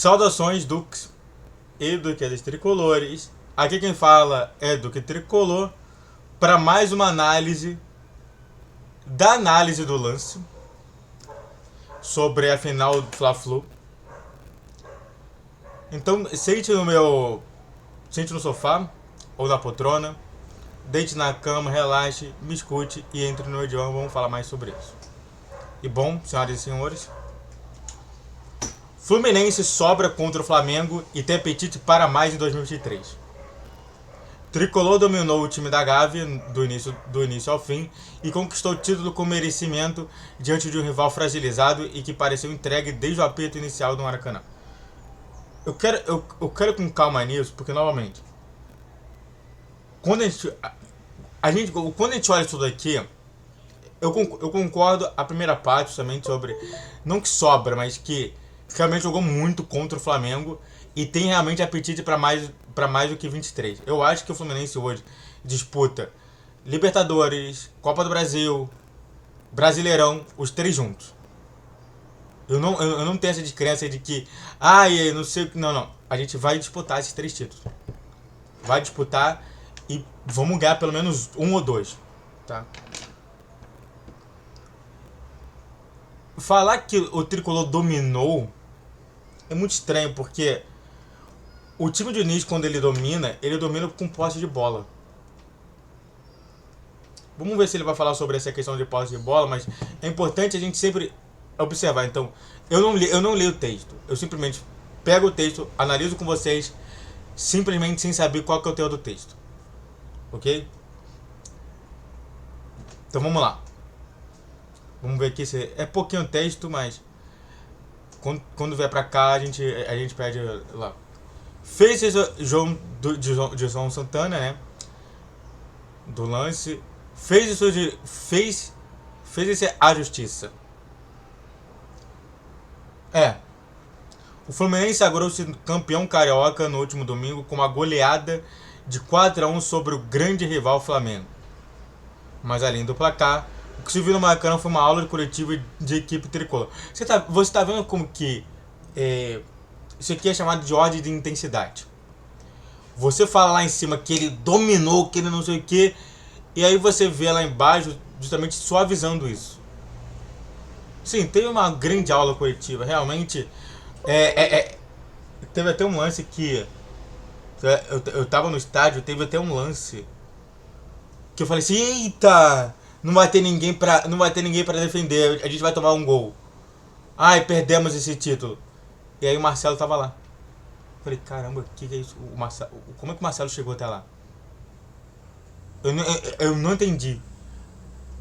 Saudações, Dux e Duqueses Tricolores. Aqui quem fala é Duque Tricolor para mais uma análise do lance sobre a final do Fla-Flu. Então sente no sofá ou na poltrona, deite na cama, relaxe, me escute e entre no idioma, vamos falar mais sobre isso. E bom, senhoras e senhores, Fluminense sobra contra o Flamengo e tem apetite para mais em 2023. Tricolor dominou o time da Gávea do início ao fim e conquistou o título com merecimento diante de um rival fragilizado e que pareceu entregue desde o aperto inicial do Maracanã. Eu quero com calma nisso, porque novamente, quando a gente olha isso daqui, eu concordo a primeira parte somente sobre, não que sobra, mas que realmente jogou muito contra o Flamengo e tem realmente apetite para mais do que 23. Eu acho que o Fluminense hoje disputa Libertadores, Copa do Brasil, Brasileirão, os três juntos. Eu não tenho essa descrença de que eu não sei o que. Não. A gente vai disputar esses três títulos. Vai disputar e vamos ganhar pelo menos um ou dois. Tá? Falar que o Tricolor dominou é muito estranho, porque o time de Diniz, quando ele domina com posse de bola. Vamos ver se ele vai falar sobre essa questão de posse de bola, mas é importante a gente sempre observar. Então, eu não leio o texto. Eu simplesmente pego o texto, analiso com vocês, simplesmente sem saber qual que é o teor do texto. Ok? Então vamos lá. Vamos ver aqui se é pouquinho texto, mas quando vier pra cá a gente pede lá. Fez esse João de João Santana, né? Do lance. Fez esse a justiça. O Fluminense sagrou-se campeão carioca no último domingo com uma goleada de 4-1 sobre o grande rival Flamengo. Mas além do placar, o que se viu no Maracanã foi uma aula de coletiva de equipe tricolor. Você tá vendo como que isso aqui é chamado de ordem de intensidade. Você fala lá em cima que ele dominou, que ele não sei o que, e aí você vê lá embaixo justamente suavizando isso. Sim, teve uma grande aula coletiva, realmente. Teve até um lance que eu tava no estádio, teve até um lance que eu falei assim: eita, não vai ter ninguém pra defender, a gente vai tomar um gol. Ai, perdemos esse título. E aí o Marcelo tava lá. Eu falei: caramba, que é isso? Como é que o Marcelo chegou até lá? Eu não entendi.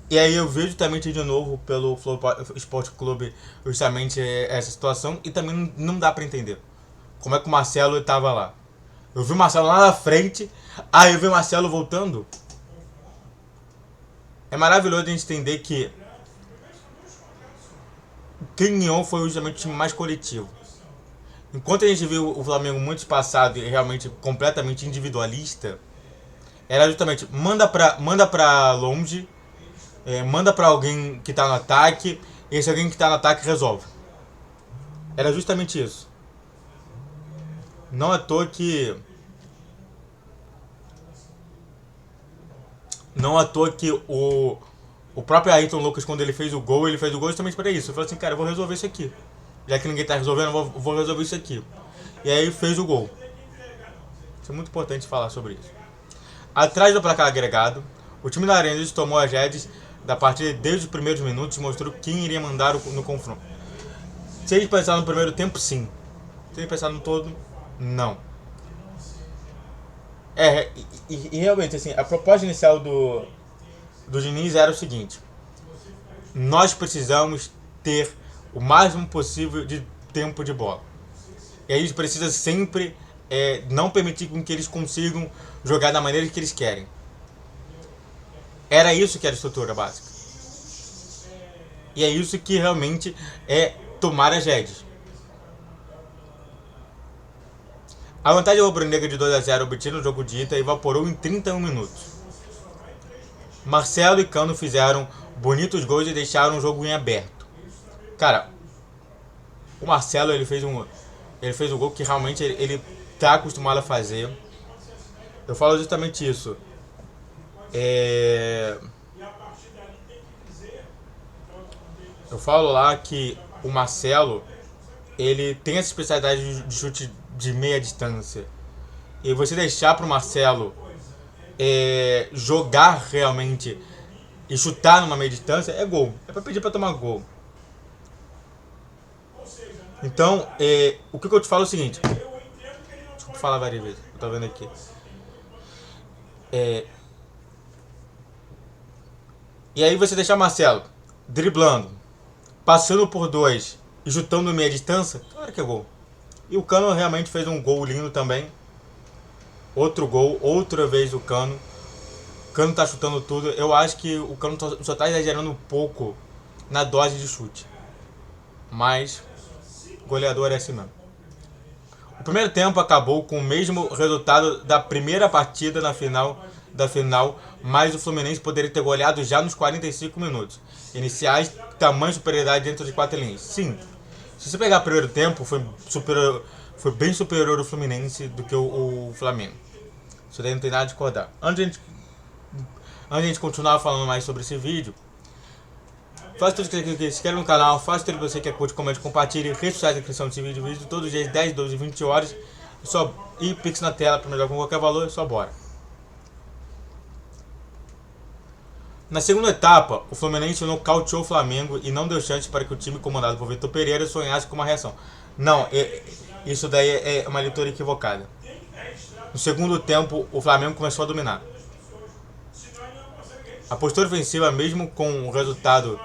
E aí eu vejo também de novo pelo Flow Esporte Clube justamente essa situação e também não dá pra entender como é que o Marcelo tava lá. Eu vi o Marcelo lá na frente, aí eu vi o Marcelo voltando. É maravilhoso a gente entender que quem ganhou foi justamente o time mais coletivo. Enquanto a gente viu o Flamengo muito espaçado e realmente completamente individualista, era justamente manda pra longe, manda pra alguém que tá no ataque, e esse alguém que tá no ataque resolve. Era justamente isso. Não à toa que o próprio Ayrton Lucas, quando ele fez o gol justamente para isso. Ele falou assim: cara, eu vou resolver isso aqui. Já que ninguém tá resolvendo, eu vou resolver isso aqui. E aí fez o gol. Isso é muito importante falar sobre isso. Atrás do placar agregado, o time da Arenas tomou as rédeas da partida desde os primeiros minutos e mostrou quem iria mandar no confronto. Se eles pensaram no primeiro tempo, sim. Se eles pensaram no todo, não. E realmente, assim, a proposta inicial do Diniz era o seguinte: nós precisamos ter o máximo possível de tempo de bola. E a gente precisa sempre não permitir com que eles consigam jogar da maneira que eles querem. Era isso que era a estrutura básica. E é isso que realmente é tomar as rédeas. A vantagem rubro-negra de 2-0 obtida no jogo de ida evaporou em 31 minutos. Marcelo e Cano fizeram bonitos gols e deixaram o jogo em aberto. Cara, o Marcelo ele fez Ele fez o gol que realmente ele tá acostumado a fazer. Eu falo justamente isso. Eu falo lá que o Marcelo, ele tem essa especialidade de chute de meia distância. E você deixar pro Marcelo jogar realmente e chutar numa meia distância é gol. É pra pedir pra tomar gol. Então, o que eu te falo é o seguinte. Desculpa falar várias vezes, eu tô vendo aqui. E aí você deixar o Marcelo driblando, passando por dois e chutando meia distância, claro que é gol. E o Cano realmente fez um gol lindo também. Outro gol, outra vez o Cano. O Cano tá chutando tudo. Eu acho que o Cano só tá exagerando um pouco na dose de chute. Mas goleador é assim mesmo. O primeiro tempo acabou com o mesmo resultado da primeira partida da final, mas o Fluminense poderia ter goleado já nos 45 minutos iniciais, tamanho superioridade dentro de 4 linhas. Sim, se você pegar o primeiro tempo, foi bem superior o Fluminense do que o Flamengo. Isso daí não tem nada a discordar. Antes de a gente continuar falando mais sobre esse vídeo, faça tudo que você quer, se inscreve no canal, faça tudo que você quer, curte, comente, compartilhe, redes sociais na descrição desse vídeo todos os dias, 10, 12, 20 horas. E Pix na tela para melhor com qualquer valor, só bora. Na segunda etapa, o Fluminense nocauteou o Flamengo e não deu chance para que o time comandado por Vitor Pereira sonhasse com uma reação. Não, isso daí é uma leitura equivocada. No segundo tempo, o Flamengo começou a dominar. A postura ofensiva, mesmo com o resultado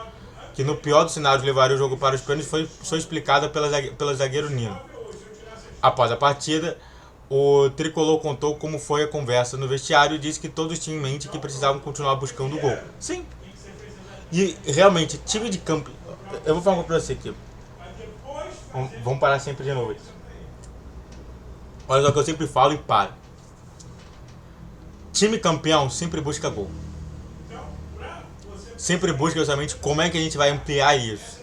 que no pior dos cenários levaria o jogo para os pênaltis, foi explicada pelo zagueiro Nino. Após a partida, o tricolor contou como foi a conversa no vestiário e disse que todos tinham em mente que precisavam continuar buscando o gol. Sim. E realmente, time de campo... Eu vou falar uma coisa pra você aqui. Vamos parar sempre de novo. Olha só o que eu sempre falo e paro. Time campeão sempre busca gol. Sempre busca justamente como é que a gente vai ampliar isso.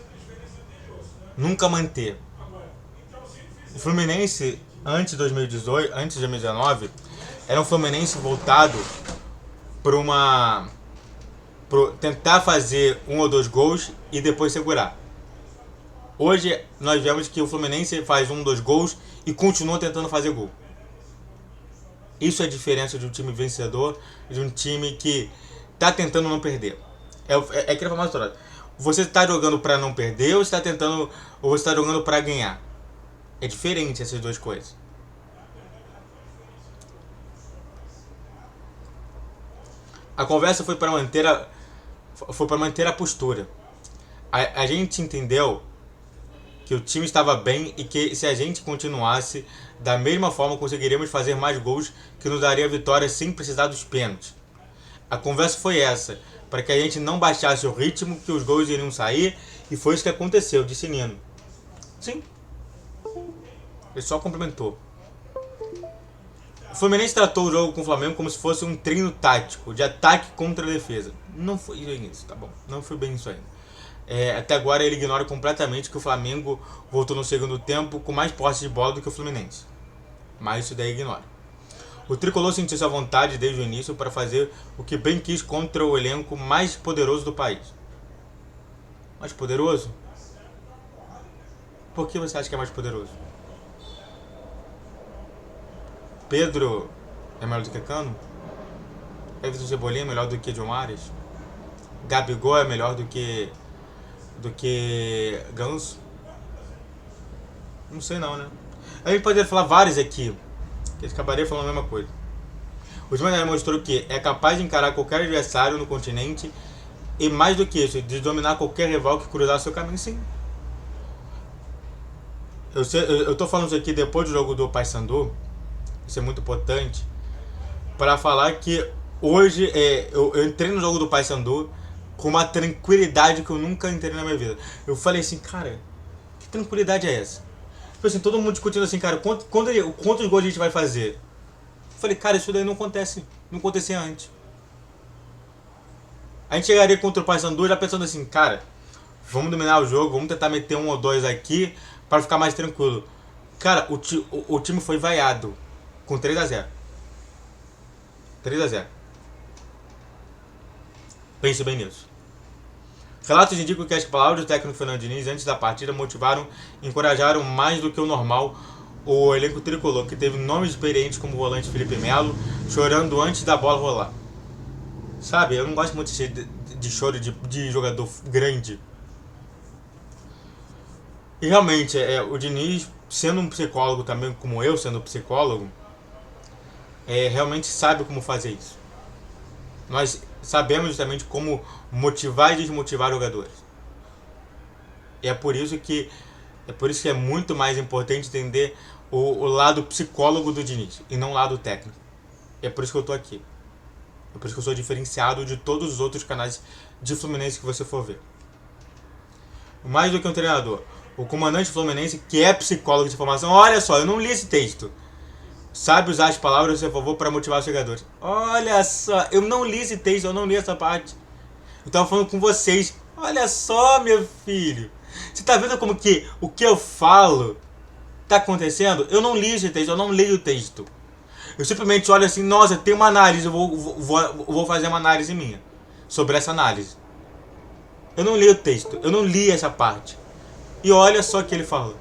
Nunca manter. O Fluminense, antes de 2018, antes de 2019, era um Fluminense voltado para tentar fazer 1 ou 2 gols e depois segurar. Hoje nós vemos que o Fluminense faz 1 ou 2 gols e continua tentando fazer gol. Isso é a diferença de um time vencedor, de um time que está tentando não perder. É aquela famosa história. Você está jogando para não perder ou você está jogando para ganhar? É diferente essas duas coisas. A conversa foi para manter a postura. A gente entendeu que o time estava bem e que se a gente continuasse da mesma forma conseguiríamos fazer mais gols que nos daria a vitória sem precisar dos pênaltis. A conversa foi essa, para que a gente não baixasse o ritmo, que os gols iriam sair, e foi isso que aconteceu, disse Nino. Sim. Ele só complementou. O Fluminense tratou o jogo com o Flamengo como se fosse um treino tático, de ataque contra a defesa. Não foi bem isso, tá bom? Não foi bem isso ainda. Até agora ele ignora completamente que o Flamengo voltou no segundo tempo com mais posse de bola do que o Fluminense. Mas isso daí ignora. O tricolor sentiu-se à vontade desde o início para fazer o que bem quis contra o elenco mais poderoso do país. Mais poderoso? Por que você acha que é mais poderoso? Pedro é melhor do que Cano? Everton Cebolinha é melhor do que John Arias? Gabigol é melhor do que Ganso? Não sei não, né? A gente poderia falar vários aqui, que eles acabariam falando a mesma coisa. O time mostrou que é capaz de encarar qualquer adversário no continente e, mais do que isso, de dominar qualquer rival que cruzar seu caminho, sim. Eu tô falando isso aqui depois do jogo do Paysandu, isso é muito importante, para falar que hoje eu entrei no jogo do Paysandu com uma tranquilidade que eu nunca entrei na minha vida. Eu falei assim, cara, que tranquilidade é essa? Tipo assim, todo mundo discutindo assim, cara, quantos gols a gente vai fazer? Eu falei, cara, isso daí não acontecia antes. A gente chegaria contra o Paysandu já pensando assim, cara, vamos dominar o jogo, vamos tentar meter 1 ou 2 aqui para ficar mais tranquilo. Cara, o time foi vaiado com 3-0. 3-0. Pense bem nisso. Relatos indicam que as palavras do técnico Fernando Diniz antes da partida motivaram e encorajaram mais do que o normal o elenco tricolor, que teve nomes experientes como o volante Felipe Melo, chorando antes da bola rolar. Sabe, eu não gosto muito de choro de jogador grande. E realmente, o Diniz, sendo um psicólogo também, como eu sendo psicólogo, realmente sabe como fazer isso. Nós sabemos justamente como motivar e desmotivar jogadores. E é por isso que é muito mais importante entender o lado psicólogo do Diniz e não o lado técnico. E é por isso que eu tô aqui. É por isso que eu sou diferenciado de todos os outros canais de Fluminense que você for ver. Mais do que um treinador, o comandante Fluminense, que é psicólogo de formação, olha só, eu não li esse texto. Sabe usar as palavras a seu favor para motivar os jogadores. Olha só, eu não li esse texto, eu não li essa parte. Eu tava falando com vocês. Olha só, meu filho. Você tá vendo como que o que eu falo tá acontecendo? Eu não li esse texto, eu não leio o texto. Eu simplesmente olho assim, nossa, tem uma análise, eu vou fazer uma análise minha sobre essa análise. Eu não li o texto, eu não li essa parte. E olha só o que ele fala.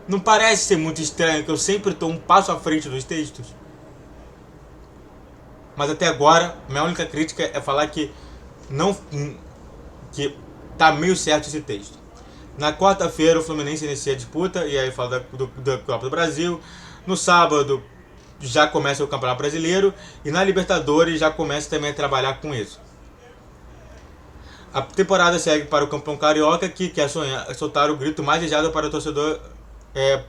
Não parece ser muito estranho que eu sempre estou um passo à frente dos textos? Mas até agora, minha única crítica é falar que tá meio certo esse texto. Na quarta-feira o Fluminense inicia a disputa, e aí fala da Copa do Brasil. No sábado já começa o Campeonato Brasileiro, e na Libertadores já começa também a trabalhar com isso. A temporada segue para o campeão carioca, que quer soltar o grito mais desejado para o torcedor,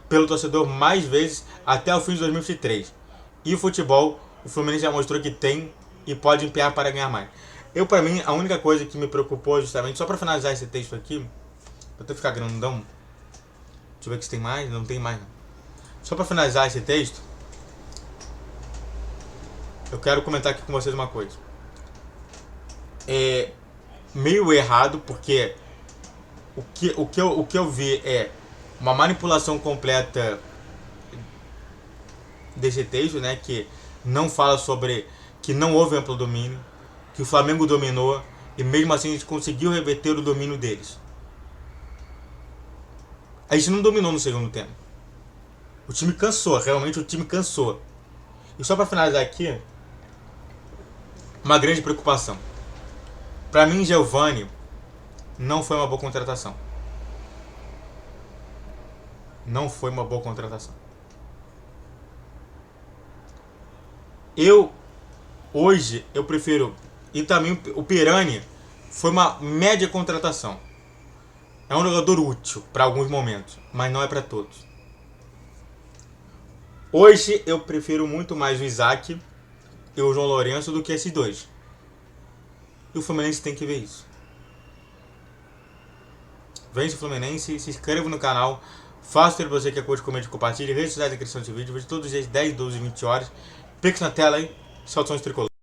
pelo torcedor mais vezes até o fim de 2023. E o futebol, o Fluminense já mostrou que tem e pode empenhar para ganhar mais. Para mim, a única coisa que me preocupou justamente, só para finalizar esse texto aqui, pra até ficar grandão, deixa eu ver se tem mais, não tem mais não. Só para finalizar esse texto, eu quero comentar aqui com vocês uma coisa. É meio errado, porque o que eu vi é uma manipulação completa desse texto, né, que não fala sobre que não houve amplo domínio, que o Flamengo dominou e mesmo assim a gente conseguiu reverter o domínio deles. A gente não dominou no segundo tempo. O time cansou, realmente o time cansou. E só para finalizar aqui, uma grande preocupação. Para mim, Giovani não foi uma boa contratação. Não foi uma boa contratação. Hoje, eu prefiro... E também o Pirani foi uma média contratação. É um jogador útil para alguns momentos, mas não é para todos. Hoje, eu prefiro muito mais o Isaac e o João Lourenço do que esses dois. E o Fluminense tem que ver isso. Vence o Fluminense, se inscreva no canal, faça o que você quer, curte, comente, compartilhe, redes sociais na descrição desse vídeo, veja todos os dias 10, 12 e 20 horas. Pix na tela aí, saudações tricolor.